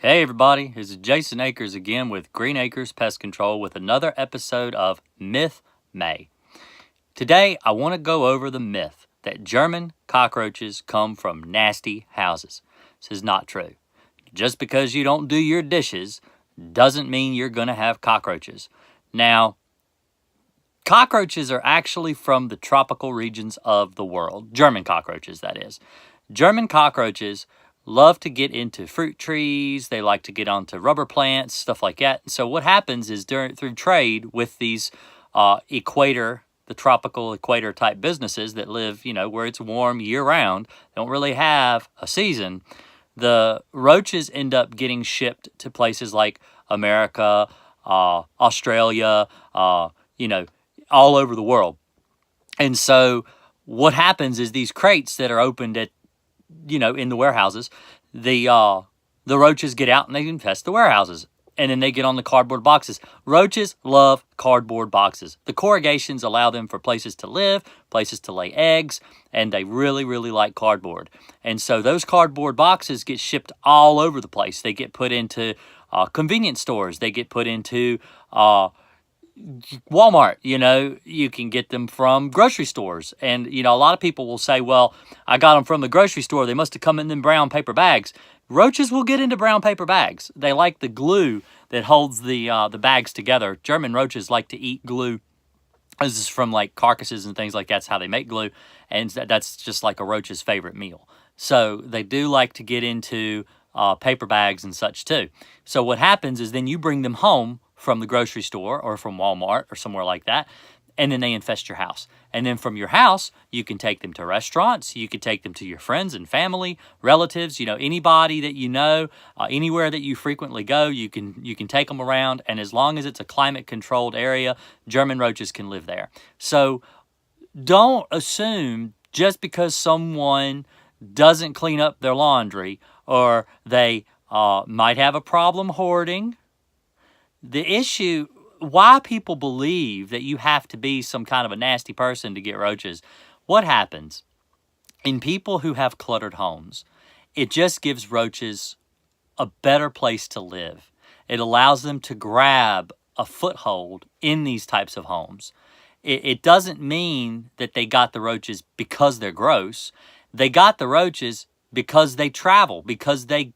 Hey everybody, this is Jason Akers again with Green Acres Pest Control with another episode of Myth May. Today I want to go over the myth that German cockroaches come from nasty houses. This is not true. Just because you don't do your dishes doesn't mean you're going to have cockroaches. Now, cockroaches are actually from the tropical regions of the world. German cockroaches, that is. German cockroaches love to get into fruit trees. They like to get onto rubber plants, stuff like that. And so what happens is through trade with these the tropical equator type businesses that live, where it's warm year round, don't really have a season, the roaches end up getting shipped to places like America, Australia, all over the world. And so what happens is these crates that are opened at in the warehouses, the roaches get out and they infest the warehouses. And then they get on the cardboard boxes. Roaches love cardboard boxes. The corrugations allow them for places to live, places to lay eggs, and they really, really like cardboard. And so those cardboard boxes get shipped all over the place. They get put into convenience stores. They get put into Walmart. You can get them from grocery stores. And, a lot of people will say, well, I got them from the grocery store. They must have come in them brown paper bags. Roaches will get into brown paper bags. They like the glue that holds the bags together. German roaches like to eat glue. This is from like carcasses and things like that's how they make glue. And that's just like a roach's favorite meal. So they do like to get into paper bags and such too. So what happens is then you bring them home from the grocery store or from Walmart or somewhere like that, and then they infest your house. And then from your house, you can take them to restaurants, you can take them to your friends and family, relatives, anybody that anywhere that you frequently go, you can take them around, and as long as it's a climate-controlled area, German roaches can live there. So don't assume just because someone doesn't clean up their laundry or they might have a problem hoarding. The issue, why people believe that you have to be some kind of a nasty person to get roaches, what happens in people who have cluttered homes? It just gives roaches a better place to live. It allows them to grab a foothold in these types of homes. It doesn't mean that they got the roaches because they're gross. They got the roaches because they travel, because they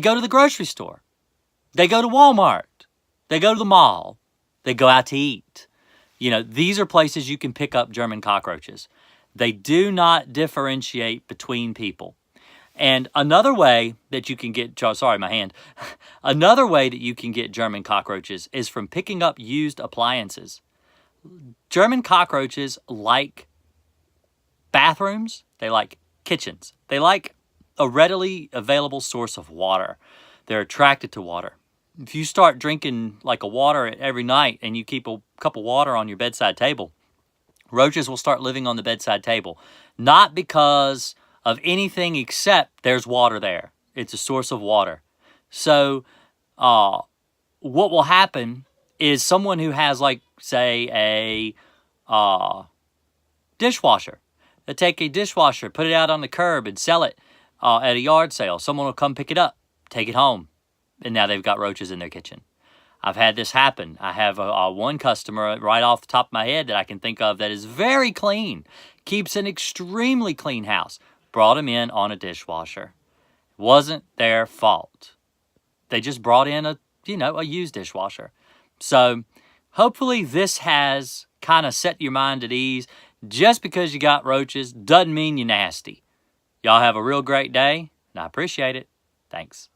go to the grocery store. They go to Walmart. They go to the mall. They go out to eat. These are places you can pick up German cockroaches. They do not differentiate between people. And another way that you can get, another way that you can get German cockroaches is from picking up used appliances. German cockroaches like bathrooms. They like kitchens. They like a readily available source of water. They're attracted to water. If you start drinking like a water every night and you keep a cup of water on your bedside table, roaches will start living on the bedside table. Not because of anything except there's water there. It's a source of water. So what will happen is someone who has say a dishwasher. They take a dishwasher, put it out on the curb and sell it at a yard sale. Someone will come pick it up, take it home, and now they've got roaches in their kitchen. I've had this happen. I have one customer right off the top of my head that I can think of that is very clean, keeps an extremely clean house, brought him in on a dishwasher. It wasn't their fault. They just brought in a used dishwasher. So hopefully this has kind of set your mind at ease. Just because you got roaches doesn't mean you're nasty. Y'all have a real great day, and I appreciate it. Thanks.